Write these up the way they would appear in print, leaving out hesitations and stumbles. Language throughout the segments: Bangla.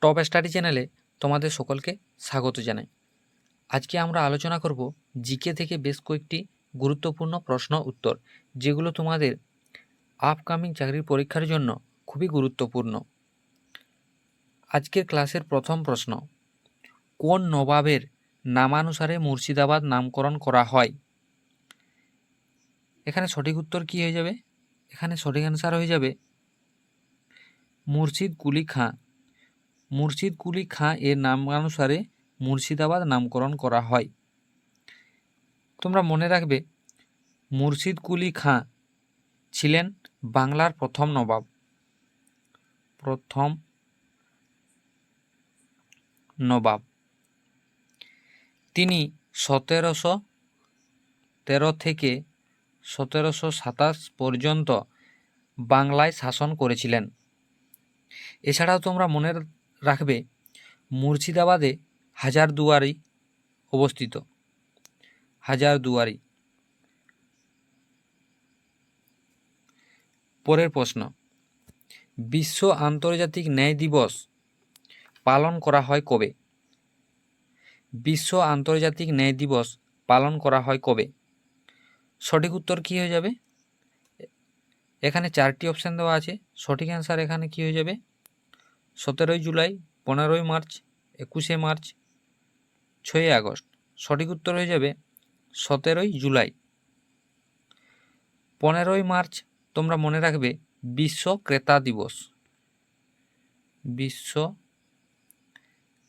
টপ স্টাডি চ্যানেলে তোমাদের সকলকে স্বাগত জানাই। আজকে আমরা আলোচনা করব জিকে থেকে বেশ কয়েকটি গুরুত্বপূর্ণ প্রশ্ন উত্তর, যেগুলো তোমাদের আপকামিং চাকরির পরীক্ষার জন্য খুবই গুরুত্বপূর্ণ। আজকের ক্লাসের প্রথম প্রশ্ন, কোন নবাবের নামানুসারে মুর্শিদাবাদ নামকরণ করা হয়? এখানে সঠিক উত্তর কি হয়ে যাবে? এখানে সঠিক অ্যান্সার হয়ে যাবে মুর্শিদ কুলি খাঁ। মুর্শিদ কুলি খাঁ এর নামানুসারে মুর্শিদাবাদ নামকরণ করা হয়। তোমরা মনে রাখবে, মুর্শিদ কুলি খাঁ ছিলেন বাংলার প্রথম নবাব। তিনি 1713 থেকে 1727 পর্যন্ত বাংলায় শাসন করেছিলেন। এছাড়াও তোমরা মনে রাখবে, মুর্শিদাবাদে হাজারদুয়ারি অবস্থিত। হাজারদুয়ারি। পরের প্রশ্ন, বিশ্ব আন্তর্জাতিক ন্যায় দিবস পালন করা হয় কবে? বিশ্ব আন্তর্জাতিক ন্যায় দিবস পালন করা হয় কবে? সঠিক উত্তর কি হয়ে যাবে? এখানে 4টি অপশান দেওয়া আছে। সঠিক অ্যান্সার এখানে কি হয়ে যাবে? 17 জুলাই, 15 মার্চ, 21 মার্চ, 6 আগস্ট। সঠিক উত্তর হয়ে যাবে 17 জুলাই। 15 মার্চ তোমরা মনে রাখবে বিশ্ব ক্রেতা দিবস। বিশ্ব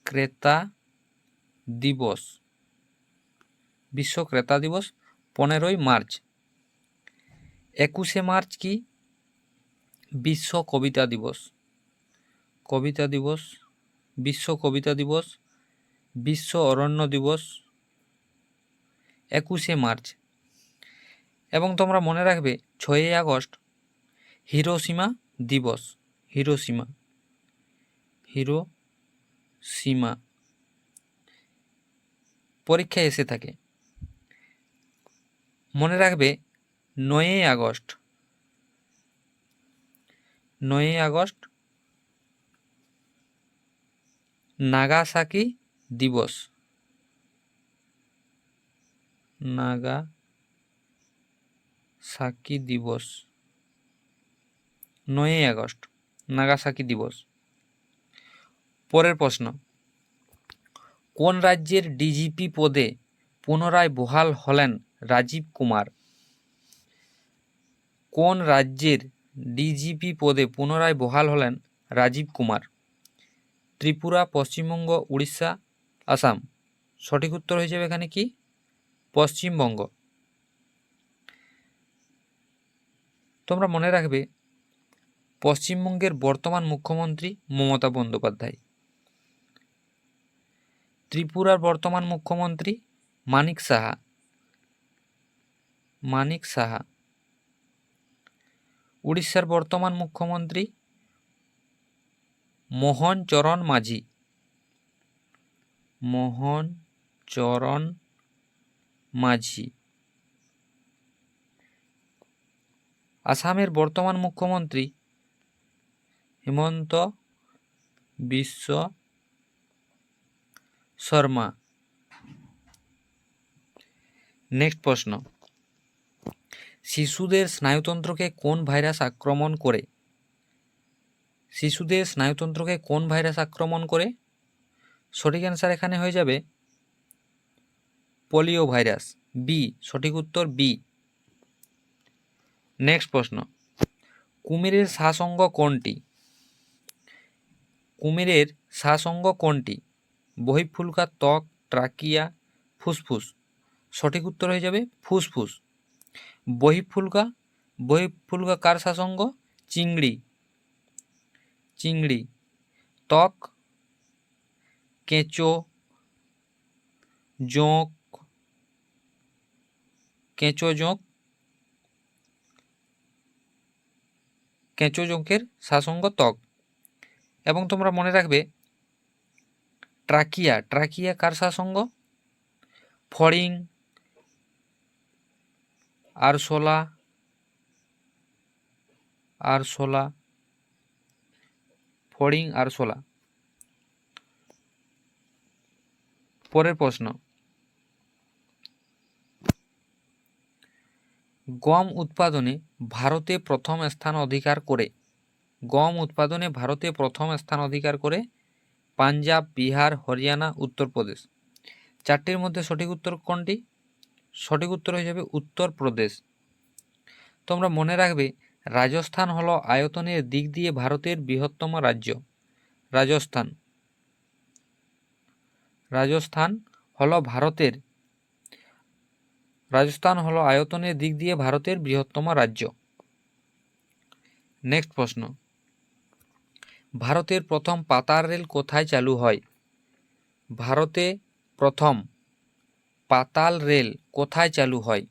ক্রেতা দিবস। বিশ্ব ক্রেতা দিবস 15 মার্চ। 21 মার্চ কি? বিশ্ব কবিতা দিবস। কবিতা দিবস, বিশ্ব কবিতা দিবস, বিশ্ব অরণ্য দিবস 21 মার্চ। এবং তোমরা মনে রাখবে 6 আগস্ট হিরোশিমা দিবস। হিরোশিমা পরীক্ষায় এসে থাকে। মনে রাখবে 9 আগস্ট নাগাসাকি দিবস। নাগাসাকি দিবস 9 আগস্ট নাগাসাকি দিবস। পরের প্রশ্ন, কোন রাজ্যের ডিজিপি পদে পুনরায় বহাল হলেন রাজীব কুমার? কোন রাজ্যের ডিজিপি পদে পুনরায় বহাল হলেন রাজীব কুমার? ত্রিপুরা, পশ্চিমবঙ্গ, উড়িষ্যা, আসাম। সঠিক উত্তর হয়ে যাবে এখানে কি? পশ্চিমবঙ্গ। তোমরা মনে রাখবে, পশ্চিমবঙ্গের বর্তমান মুখ্যমন্ত্রী মমতা বন্দ্যোপাধ্যায়। ত্রিপুরার বর্তমান মুখ্যমন্ত্রী মানিক সাহা। উড়িষ্যার বর্তমান মুখ্যমন্ত্রী মোহন চরণ মাঝি। আসামের বর্তমান মুখ্যমন্ত্রী হিমন্ত বিশ্ব শর্মা। নেক্সট প্রশ্ন, শিশুদের স্নায়ুতন্ত্রকে কোন ভাইরাস আক্রমণ করে? শিশুদের স্নায়ুতন্ত্রকে কোন ভাইরাস আক্রমণ করে? সঠিক অ্যান্সার এখানে হয়ে যাবে পোলিও ভাইরাস। বি। সঠিক উত্তর বি। নেক্সট প্রশ্ন, কুমিরের শ্বাসঅঙ্গ কোনটি? কুমিরের শ্বাসঅঙ্গ কোনটি? বহিঃফুলকা, ত্বক, ট্রাকিয়া, ফুসফুস। সঠিক উত্তর হয়ে যাবে ফুসফুস। বহিঃফুলকা কার শ্বাসঅঙ্গ? চিংড়ি। ত্বক কেঁচো, জোঁক। কেঁচো জোঁকের শ্বাসঅঙ্গ ত্বক। এবং তোমরা মনে রাখবে, ট্রাকিয়া কার শ্বাসঅঙ্গ? ফড়িং, আরশোলা। ফড়িং, আরশোলা। পরের প্রশ্ন, গম উৎপাদনে ভারতে প্রথম স্থান অধিকার করে পাঞ্জাব, বিহার, হরিয়ানা, উত্তরপ্রদেশ। চারটির মধ্যে সঠিক উত্তর কোনটি? সঠিক উত্তর হয়ে যাবে উত্তরপ্রদেশ। তোমরা মনে রাখবে, রাজস্থান হলো আয়তনের দিক দিয়ে ভারতের বৃহত্তম রাজ্য। রাজস্থান হলো আয়তনের দিক দিয়ে ভারতের বৃহত্তম রাজ্য। নেক্সট প্রশ্ন, ভারতের প্রথম পাতাল রেল কোথায় চালু হয়? ভারতে প্রথম পাতাল রেল কোথায় চালু হয়?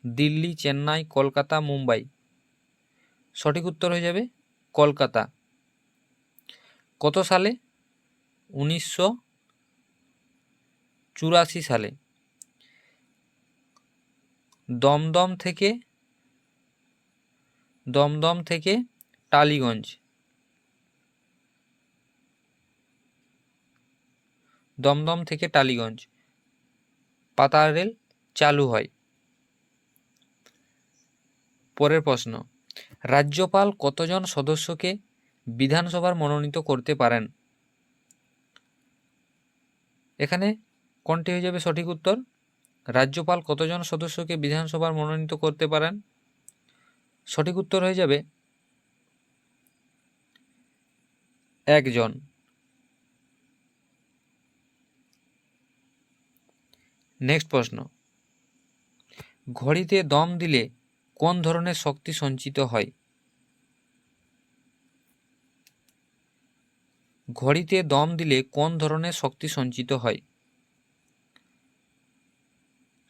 দিল্লি, চেন্নাই, কলকাতা, মুম্বাই। সঠিক উত্তর হয়ে যাবে কলকাতা। কত সালে? 1984 সালে। দমদম থেকে টালিগঞ্জ পাতাল রেল চালু হয়। পরের প্রশ্ন, রাজ্যপাল কতজন সদস্যকে বিধানসভার মনোনীত করতে পারেন? এখানে কোনটি হয়ে যাবে সঠিক উত্তর? রাজ্যপাল কতজন সদস্যকে বিধানসভার মনোনীত করতে পারেন? সঠিক উত্তর হয়ে যাবে একজন। নেক্সট প্রশ্ন, ঘড়িতে দম দিলে কোন ধরনের শক্তি সঞ্চিত হয়? ঘড়িতে দম দিলে কোন ধরনের শক্তি সঞ্চিত হয়?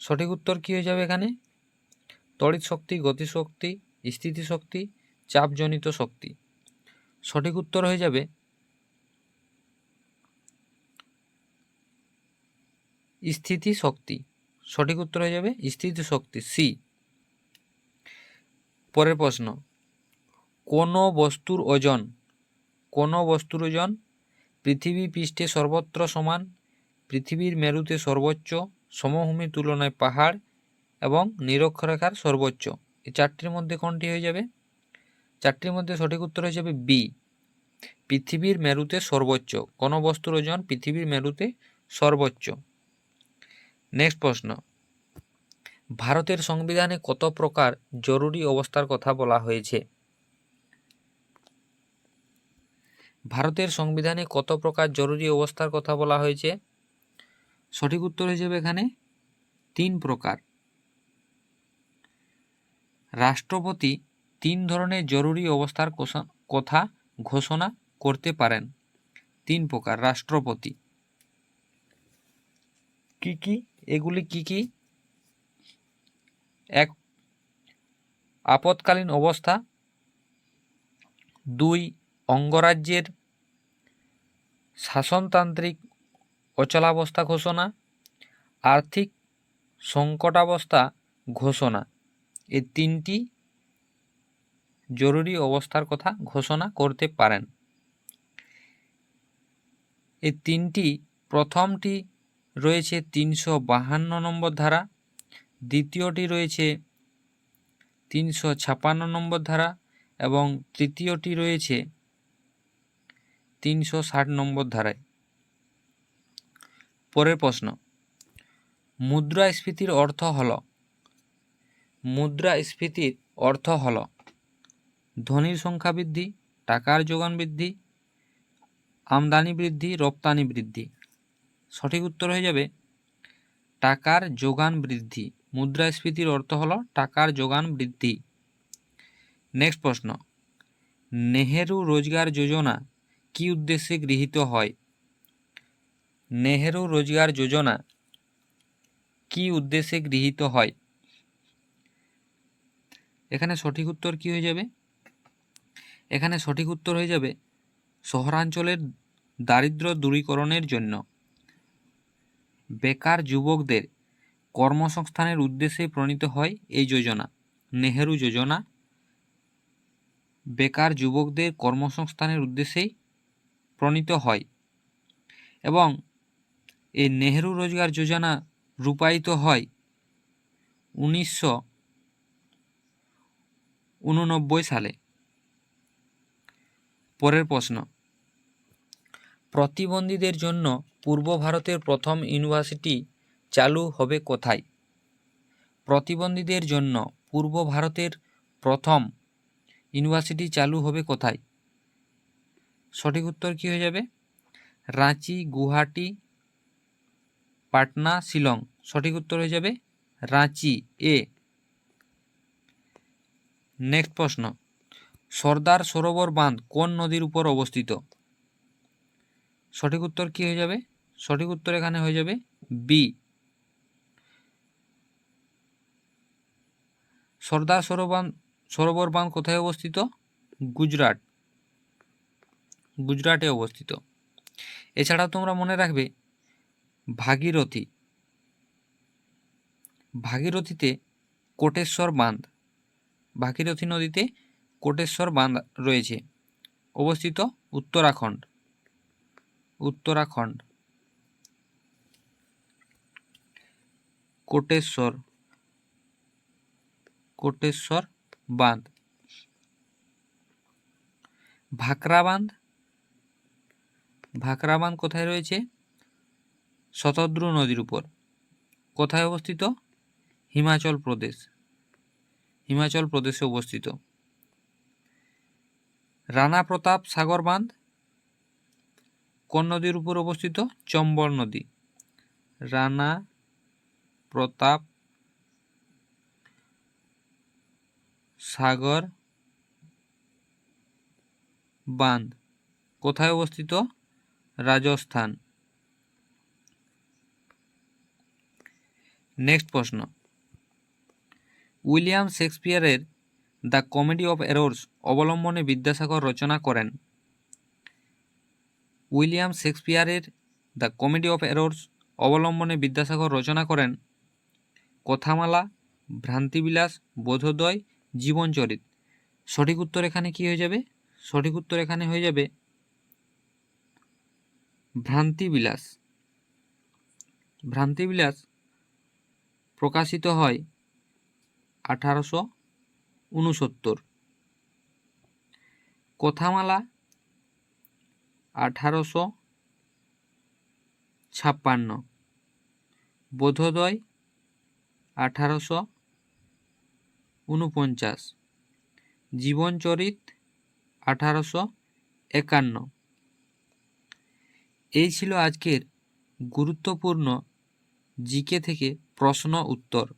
সঠিক উত্তর কি হয়ে যাবে এখানে? তড়িৎ শক্তি, গতিশক্তি, স্থিতিশক্তি, চাপজনিত শক্তি। সঠিক উত্তর হয়ে যাবে স্থিতিশক্তি। সঠিক উত্তর হয়ে যাবে স্থিতিশক্তি, সি। পরের প্রশ্ন, কোন বস্তুর ওজন পৃথিবী পৃষ্ঠে সর্বত্র সমান, পৃথিবীর মেরুতে সর্বোচ্চ, সমভূমির তুলনায় পাহাড় এবং নিরক্ষরেখার সর্বোচ্চ। এই চারটির মধ্যে কোনটি হয়ে যাবে? চারটির মধ্যে সঠিক উত্তর হয়ে যাবে বি, পৃথিবীর মেরুতে সর্বোচ্চ। কোন বস্তুর ওজন পৃথিবীর মেরুতে সর্বোচ্চ। নেক্সট প্রশ্ন, ভারতের সংবিধানে কত প্রকার জরুরি অবস্থার কথা বলা হয়েছে? ভারতের সংবিধানে কত প্রকার জরুরি অবস্থার কথা বলা হয়েছে? সঠিক উত্তর হয়ে যাবে এখানে 3 প্রকার। রাষ্ট্রপতি 3 ধরনের জরুরি অবস্থার কথা ঘোষণা করতে পারেন। 3 প্রকার রাষ্ট্রপতি। কি এগুলি কি? 1 আপৎকালীন অবস্থা, 2 অঙ্গরাজ্যের শাসনতান্ত্রিক অচলাবস্থা ঘোষণা, আর্থিক সংকটাবস্থা ঘোষণা। এই 3টি জরুরি অবস্থার কথা ঘোষণা করতে পারেন। এই 3টি, প্রথমটি রয়েছে 352 নম্বর ধারা, দ্বিতীয়টি রয়েছে 356 নম্বর ধারা এবং তৃতীয়টি রয়েছে 360 নম্বর ধারায়। পরের প্রশ্ন, মুদ্রাস্ফীতির অর্থ হল ধনীর সংখ্যা বৃদ্ধি, টাকার যোগান বৃদ্ধি, আমদানি বৃদ্ধি, রপ্তানি বৃদ্ধি। সঠিক উত্তর হয়ে যাবে টাকার যোগান বৃদ্ধি। মুদ্রাস্ফীতির অর্থ হল টাকার যোগান বৃদ্ধি। নেক্সট প্রশ্ন, নেহেরু রোজগার যোজনা কি উদ্দেশ্যে গৃহীত হয়? নেহেরু রোজগার যোজনা কি উদ্দেশ্যে গৃহীত হয়? এখানে সঠিক উত্তর কি হয়ে যাবে? এখানে সঠিক উত্তর হয়ে যাবে শহরাঞ্চলের দারিদ্র্য দূরীকরণের জন্য। বেকার যুবকদের কর্মসংস্থানের উদ্দেশ্যে প্রণীত হয় এই যোজনা, নেহেরু যোজনা। বেকার যুবকদের কর্মসংস্থানের উদ্দেশ্যেই প্রণীত হয় এবং এই নেহেরু রোজগার যোজনা রূপায়িত হয় 1989 সালে। পরের প্রশ্ন, প্রতিবন্ধীদের জন্য পূর্ব ভারতের প্রথম ইউনিভার্সিটি চালু হবে কোথায়? প্রতিবন্ধীদের জন্য পূর্ব ভারতের প্রথম ইউনিভার্সিটি চালু হবে কোথায়? সঠিক উত্তর কী হয়ে যাবে? রাঁচি, গুয়াহাটি, পাটনা, শিলং। সঠিক উত্তর হয়ে যাবে রাঁচি, এ। নেক্সট প্রশ্ন, সর্দার সরোবর বাঁধ কোন নদীর উপর অবস্থিত? সঠিক উত্তর কী হয়ে যাবে? সঠিক উত্তর এখানে হয়ে যাবে বি। সর্দার সরোবর বাঁধ কোথায় অবস্থিত? গুজরাট, গুজরাটে অবস্থিত। এছাড়াও তোমরা মনে রাখবে ভাগীরথী, ভাগীরথীতে কোটেশ্বর বাঁধ, ভাগীরথী নদীতে কোটেশ্বর বাঁধ রয়েছে, অবস্থিত উত্তরাখণ্ড, উত্তরাখণ্ড। কোটেশ্বর, কোটেশ্বর বাঁধ। ভাকরা বাঁধ, ভাকরা বাঁধ কোথায় রয়েছে? শতদ্রু নদীর উপর। কোথায় অবস্থিত? হিমাচল প্রদেশ, হিমাচল প্রদেশে অবস্থিত। রানা প্রতাপ সাগর বাঁধ কোন নদীর উপর অবস্থিত? চম্বল নদী। রানা প্রতাপ সাগর বাঁধ কোথায় অবস্থিত? রাজস্থান। নেক্সট প্রশ্ন, উইলিয়াম শেক্সপিয়ারের দ্য কমেডি অফ এরর্স অবলম্বনে বিদ্যাসাগর রচনা করেন। উইলিয়াম শেক্সপিয়ারের দ্য কমেডি অফ এরর্স অবলম্বনে বিদ্যাসাগর রচনা করেন কথামালা, ভ্রান্তিবিলাস, বোধোদয়, জীবনচরিত। সঠিক উত্তর এখানে কি হয়ে যাবে? সঠিক উত্তর এখানে হয়ে যাবে ভ্রান্তিবিলাস। ভ্রান্তিবিলাস প্রকাশিত হয় 1869। কথামালা 1856, বোধোদয় 1849, জীবনচরিত 1851। এই ছিল আজকের গুরুত্বপূর্ণ জিকে থেকে প্রশ্ন উত্তর।